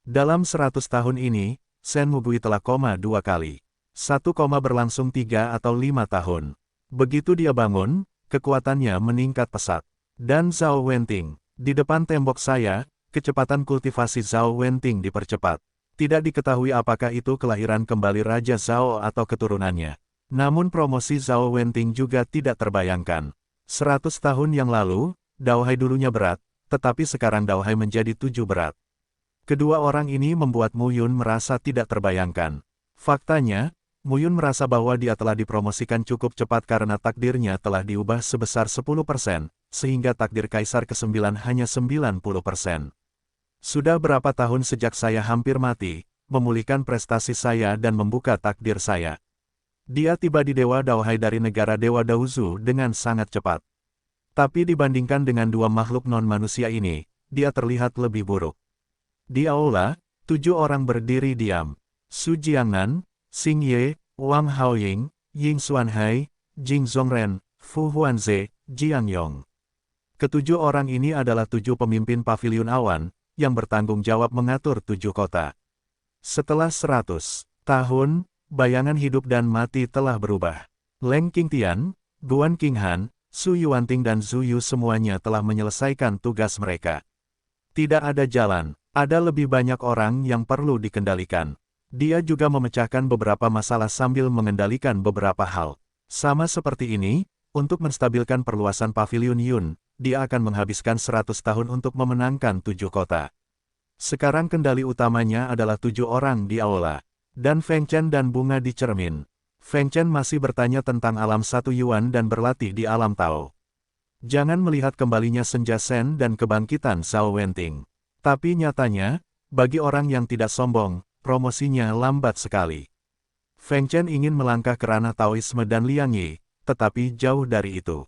dalam 100 tahun ini, Shen Mugui telah koma 2 kali. 1 koma berlangsung 3 atau 5 tahun. Begitu dia bangun, kekuatannya meningkat pesat. Dan Zhao Wenting, di depan tembok saya, kecepatan kultivasi Zhao Wenting dipercepat. Tidak diketahui apakah itu kelahiran kembali Raja Zhao atau keturunannya. Namun promosi Zhao Wenting juga tidak terbayangkan. 100 tahun yang lalu, Dao Hai dulunya berat, tetapi sekarang Dao Hai menjadi 7 berat. Kedua orang ini membuat Mu Yun merasa tidak terbayangkan. Faktanya, Mu Yun merasa bahwa dia telah dipromosikan cukup cepat karena takdirnya telah diubah sebesar 10%, sehingga takdir Kaisar ke-9 hanya 90%. Sudah berapa tahun sejak saya hampir mati, memulihkan prestasi saya dan membuka takdir saya. Dia tiba di Dewa Dao Hai dari negara Dewa Daozu dengan sangat cepat. Tapi dibandingkan dengan 2 makhluk non-manusia ini, dia terlihat lebih buruk. Di aula, 7 orang berdiri diam. Su Jiangnan, Xing Ye, Wang Haoying, Ying Xuanhai, Jing Zhongren, Fu Huanze, Jiang Yong. Ketujuh orang ini adalah 7 pemimpin Paviliun Awan, yang bertanggung jawab mengatur 7 kota. Setelah 100 tahun, bayangan hidup dan mati telah berubah. Leng Qingtian, Guan Qinghan, Su Yuanting dan Zhu Yu semuanya telah menyelesaikan tugas mereka. Tidak ada jalan. Ada lebih banyak orang yang perlu dikendalikan. Dia juga memecahkan beberapa masalah sambil mengendalikan beberapa hal. Sama seperti ini, untuk menstabilkan perluasan Paviliun Yun, dia akan menghabiskan 100 tahun untuk memenangkan 7 kota. Sekarang kendali utamanya adalah 7 orang di aula. Dan Feng Chen dan Bunga di cermin. Feng Chen masih bertanya tentang alam 1 Yuan dan berlatih di alam Tao. Jangan melihat kembalinya Senja Shen dan kebangkitan Zhao Wenting. Tapi nyatanya, bagi orang yang tidak sombong, promosinya lambat sekali. Feng Chen ingin melangkah ke ranah Taoisme dan Liang Yi, tetapi jauh dari itu.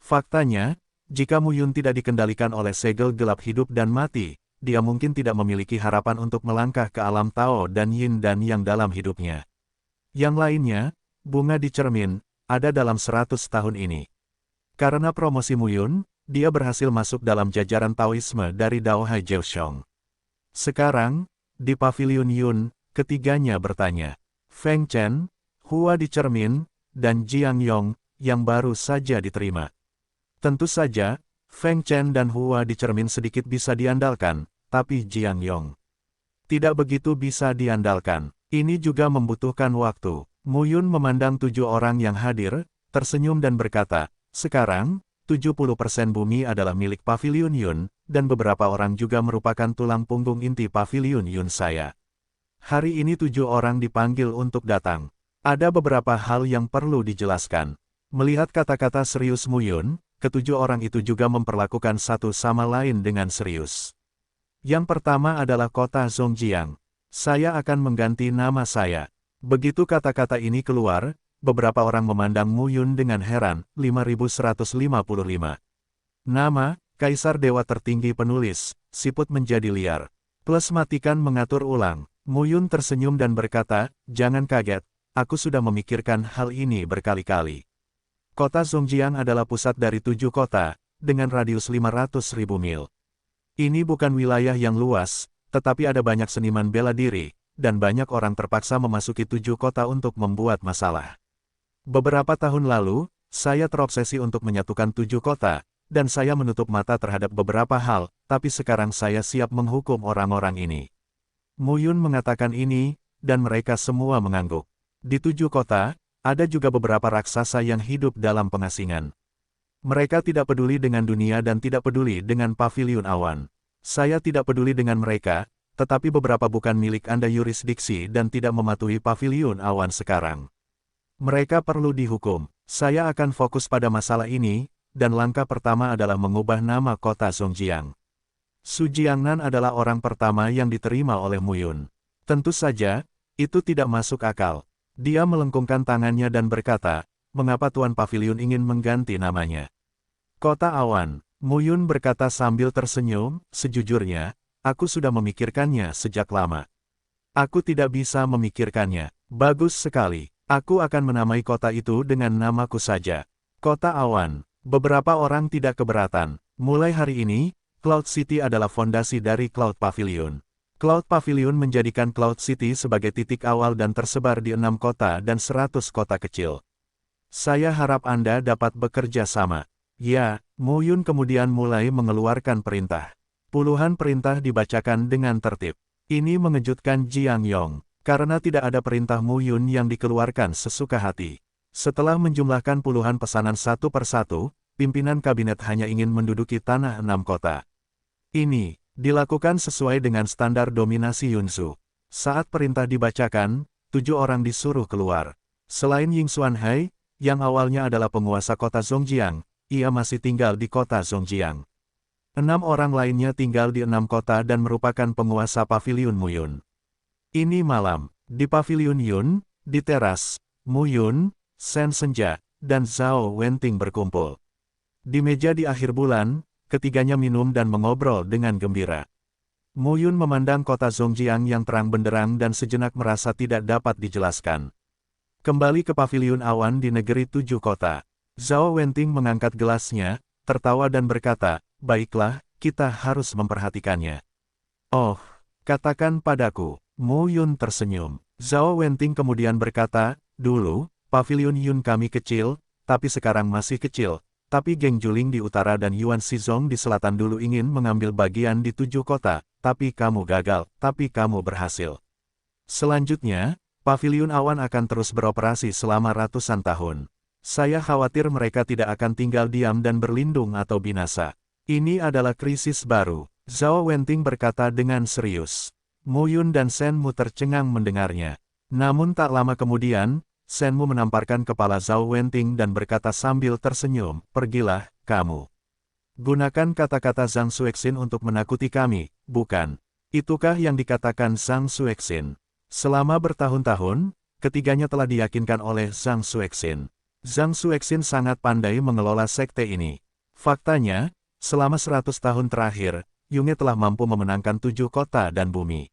Faktanya, jika Mu Yun tidak dikendalikan oleh segel gelap hidup dan mati, dia mungkin tidak memiliki harapan untuk melangkah ke alam Tao dan Yin dan Yang dalam hidupnya. Yang lainnya, Bunga di cermin, ada dalam 100 tahun ini. Karena promosi Mu Yun, dia berhasil masuk dalam jajaran Taoisme dari Dao Hai Jiuxiong. Sekarang, di Paviliun Yun, ketiganya bertanya. Feng Chen, Hua di cermin, dan Jiang Yong, yang baru saja diterima. Tentu saja, Feng Chen dan Hua di cermin sedikit bisa diandalkan, tapi Jiang Yong tidak begitu bisa diandalkan. Ini juga membutuhkan waktu. Mu Yun memandang 7 orang yang hadir, tersenyum dan berkata, sekarang, 70% bumi adalah milik Paviliun Yun, dan beberapa orang juga merupakan tulang punggung inti Paviliun Yun saya. Hari ini 7 orang dipanggil untuk datang. Ada beberapa hal yang perlu dijelaskan. Melihat kata-kata serius Mu Yun, ketujuh orang itu juga memperlakukan satu sama lain dengan serius. Yang pertama adalah kota Zhongjiang. Saya akan mengganti nama saya. Begitu kata-kata ini keluar, beberapa orang memandang Mu Yun dengan heran. 5155. Nama, Kaisar Dewa Tertinggi Penulis, siput menjadi liar. Plus matikan mengatur ulang. Mu Yun tersenyum dan berkata, jangan kaget, aku sudah memikirkan hal ini berkali-kali. Kota Zhongjiang adalah pusat dari 7 kota, dengan radius 500.000 mil. Ini bukan wilayah yang luas, tetapi ada banyak seniman bela diri, dan banyak orang terpaksa memasuki 7 kota untuk membuat masalah. Beberapa tahun lalu, saya terobsesi untuk menyatukan 7 kota, dan saya menutup mata terhadap beberapa hal, tapi sekarang saya siap menghukum orang-orang ini. Mu Yun mengatakan ini, dan mereka semua mengangguk. Di 7 kota, ada juga beberapa raksasa yang hidup dalam pengasingan. Mereka tidak peduli dengan dunia dan tidak peduli dengan paviliun awan. Saya tidak peduli dengan mereka, tetapi beberapa bukan milik Anda yurisdiksi dan tidak mematuhi paviliun awan sekarang. Mereka perlu dihukum. Saya akan fokus pada masalah ini, dan langkah pertama adalah mengubah nama kota Zhongjiang. Su Jiangnan adalah orang pertama yang diterima oleh Mu Yun. Tentu saja, itu tidak masuk akal. Dia melengkungkan tangannya dan berkata, mengapa Tuan Paviliun ingin mengganti namanya? Kota Awan, Mu Yun berkata sambil tersenyum, sejujurnya, aku sudah memikirkannya sejak lama. Aku tidak bisa memikirkannya. Bagus sekali. Aku akan menamai kota itu dengan namaku saja. Kota Awan. Beberapa orang tidak keberatan. Mulai hari ini, Cloud City adalah fondasi dari Cloud Pavilion. Cloud Pavilion menjadikan Cloud City sebagai titik awal dan tersebar di 6 kota dan 100 kota kecil. Saya harap Anda dapat bekerja sama. Ya, Mu Yun kemudian mulai mengeluarkan perintah. Puluhan perintah dibacakan dengan tertib. Ini mengejutkan Jiang Yong. Karena tidak ada perintah Mu Yun yang dikeluarkan sesuka hati. Setelah menjumlahkan puluhan pesanan satu persatu, pimpinan kabinet hanya ingin menduduki tanah 6 kota. Ini dilakukan sesuai dengan standar dominasi Yunsu. Saat perintah dibacakan, 7 orang disuruh keluar. Selain Ying Xuanhai, yang awalnya adalah penguasa kota Zhongjiang, ia masih tinggal di kota Zhongjiang. 6 orang lainnya tinggal di 6 kota dan merupakan penguasa paviliun Mu Yun. Ini malam, di paviliun Yun, di teras, Mu Yun, Sen Senja, dan Zhao Wenting berkumpul. Di meja di akhir bulan, ketiganya minum dan mengobrol dengan gembira. Mu Yun memandang kota Zhongjiang yang terang benderang dan sejenak merasa tidak dapat dijelaskan. Kembali ke paviliun awan di negeri 7 kota. Zhao Wenting mengangkat gelasnya, tertawa dan berkata, baiklah, kita harus memperhatikannya. Oh, katakan padaku. Mu Yun tersenyum. Zhao Wenting kemudian berkata, dulu, paviliun Yun kami kecil, tapi sekarang masih kecil, tapi Geng Juling di utara dan Yuan Shizong di selatan dulu ingin mengambil bagian di 7 kota, tapi kamu gagal, tapi kamu berhasil. Selanjutnya, paviliun awan akan terus beroperasi selama ratusan tahun. Saya khawatir mereka tidak akan tinggal diam dan berlindung atau binasa. Ini adalah krisis baru. Zhao Wenting berkata dengan serius. Mu Yun dan Shen Mu tercengang mendengarnya. Namun tak lama kemudian, Shen Mu menamparkan kepala Zhao Wenting dan berkata sambil tersenyum, pergilah, kamu. Gunakan kata-kata Zhang Xuexin untuk menakuti kami, bukan? Itukah yang dikatakan Zhang Xuexin? Selama bertahun-tahun, ketiganya telah diyakinkan oleh Zhang Xuexin. Zhang Xuexin sangat pandai mengelola sekte ini. Faktanya, selama 100 tahun terakhir, Yunge telah mampu memenangkan 7 kota dan bumi.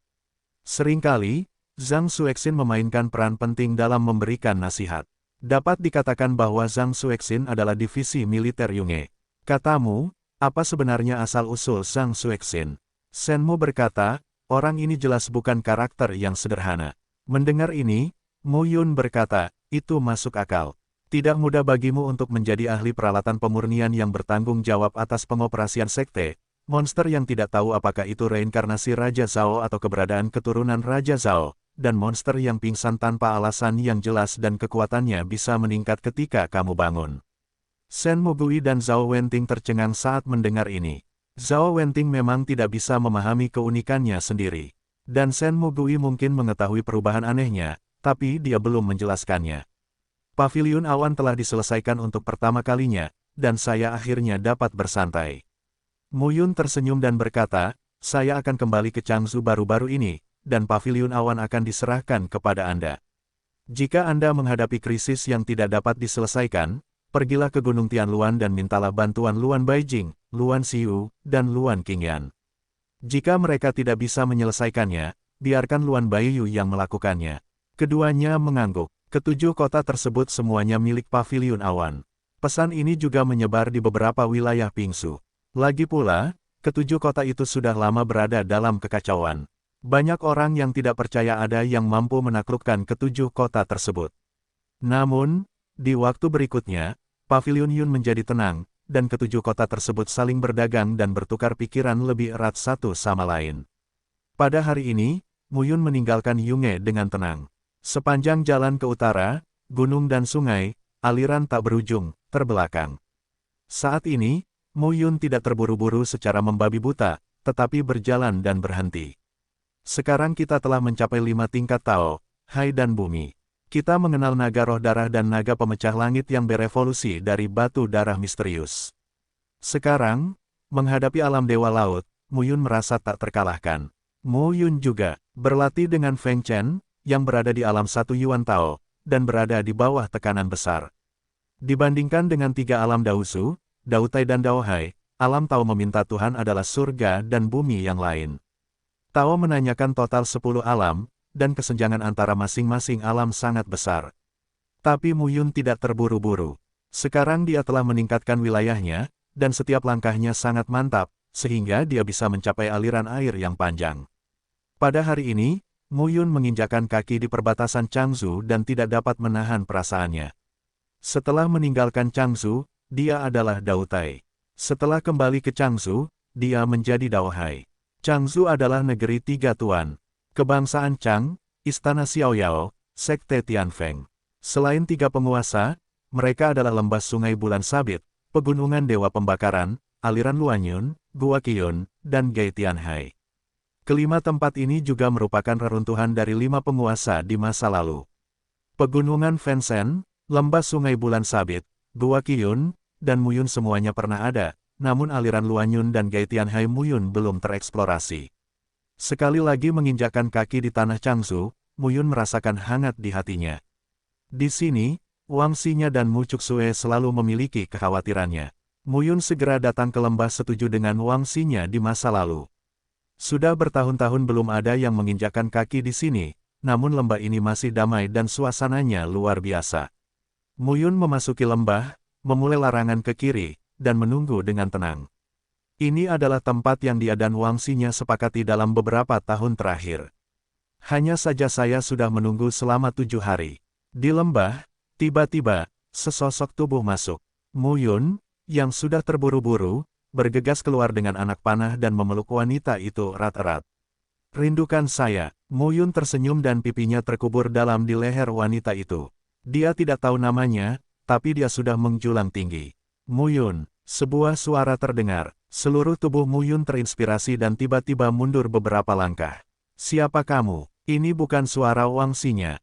Seringkali, Zhang Xuexin memainkan peran penting dalam memberikan nasihat. Dapat dikatakan bahwa Zhang Xuexin adalah divisi militer Yunge. Katamu, apa sebenarnya asal-usul Zhang Xuexin? Shen Mu berkata, orang ini jelas bukan karakter yang sederhana. Mendengar ini, Mu Yun berkata, itu masuk akal. Tidak mudah bagimu untuk menjadi ahli peralatan pemurnian yang bertanggung jawab atas pengoperasian sekte. Monster yang tidak tahu apakah itu reinkarnasi Raja Zhao atau keberadaan keturunan Raja Zhao, dan monster yang pingsan tanpa alasan yang jelas dan kekuatannya bisa meningkat ketika kamu bangun. Shen Mu Gui dan Zhao Wenting tercengang saat mendengar ini. Zhao Wenting memang tidak bisa memahami keunikannya sendiri. Dan Shen Mu Gui mungkin mengetahui perubahan anehnya, tapi dia belum menjelaskannya. Paviliun awan telah diselesaikan untuk pertama kalinya, dan saya akhirnya dapat bersantai. Mu Yun tersenyum dan berkata, saya akan kembali ke Changzhou baru-baru ini, dan paviliun awan akan diserahkan kepada Anda. Jika Anda menghadapi krisis yang tidak dapat diselesaikan, pergilah ke Gunung Tianluan dan mintalah bantuan Luan Baijing, Luan Xiu, dan Luan Qingyan. Jika mereka tidak bisa menyelesaikannya, biarkan Luan Baiyu yang melakukannya. Keduanya mengangguk. Ketujuh kota tersebut semuanya milik Paviliun Awan. Pesan ini juga menyebar di beberapa wilayah Pingsu. Lagi pula, ketujuh kota itu sudah lama berada dalam kekacauan. Banyak orang yang tidak percaya ada yang mampu menaklukkan ketujuh kota tersebut. Namun, di waktu berikutnya, Paviliun Yun menjadi tenang, dan ketujuh kota tersebut saling berdagang dan bertukar pikiran lebih erat satu sama lain. Pada hari ini, Muyun meninggalkan Yunge dengan tenang. Sepanjang jalan ke utara, gunung dan sungai, aliran tak berujung, terbelakang. Saat ini, Muyun tidak terburu-buru secara membabi buta, tetapi berjalan dan berhenti. Sekarang kita telah mencapai 5 tingkat Tao, Hai dan Bumi. Kita mengenal naga roh darah dan naga pemecah langit yang berevolusi dari batu darah misterius. Sekarang, menghadapi alam dewa laut, Muyun merasa tak terkalahkan. Muyun juga berlatih dengan Feng Chen, yang berada di alam 1 Yuan Tao, dan berada di bawah tekanan besar. Dibandingkan dengan 3 alam Daosu, Daotai dan Daohai, alam Tao meminta Tuhan adalah surga dan bumi yang lain. Tao menanyakan total 10 alam, dan kesenjangan antara masing-masing alam sangat besar. Tapi Muyun tidak terburu-buru. Sekarang dia telah meningkatkan wilayahnya, dan setiap langkahnya sangat mantap, sehingga dia bisa mencapai aliran air yang panjang. Pada hari ini, Muyun menginjakkan kaki di perbatasan Changzhou dan tidak dapat menahan perasaannya. Setelah meninggalkan Changzhou, dia adalah Daotai. Setelah kembali ke Changzhou, dia menjadi Daohai. Changzhou adalah negeri 3 tuan. Kebangsaan Chang, Istana Xiaoyao, Sekte Tianfeng. Selain 3 penguasa, mereka adalah lembah Sungai Bulan Sabit, Pegunungan Dewa Pembakaran, aliran Luanyun, Gua Qiyun, dan Gai Tianhai. Kelima tempat ini juga merupakan reruntuhan dari 5 penguasa di masa lalu. Pegunungan Fenshen, Lembah Sungai Bulan Sabit, Gua Qiyun, dan Muyun semuanya pernah ada, namun aliran Luanyun dan Gai Tianhai Muyun belum tereksplorasi. Sekali lagi menginjakkan kaki di tanah Changzhou, Muyun merasakan hangat di hatinya. Di sini, Wang Xinya dan Mu Cuxue selalu memiliki kekhawatirannya. Muyun segera datang ke lembah setuju dengan Wang Xinya di masa lalu. Sudah bertahun-tahun belum ada yang menginjakkan kaki di sini, namun lembah ini masih damai dan suasananya luar biasa. Muyun memasuki lembah, memulai larangan ke kiri, dan menunggu dengan tenang. Ini adalah tempat yang dia dan Wang Xinya sepakati dalam beberapa tahun terakhir. Hanya saja saya sudah menunggu selama 7 hari. Di lembah, tiba-tiba, sesosok tubuh masuk. Muyun, yang sudah terburu-buru, bergegas keluar dengan anak panah dan memeluk wanita itu erat-erat. Rindukan saya, Muyun tersenyum dan pipinya terkubur dalam di leher wanita itu. Dia tidak tahu namanya, tapi dia sudah menjulang tinggi. Muyun, sebuah suara terdengar. Seluruh tubuh Muyun terinspirasi dan tiba-tiba mundur beberapa langkah. Siapa kamu? Ini bukan suara Wang Xinya.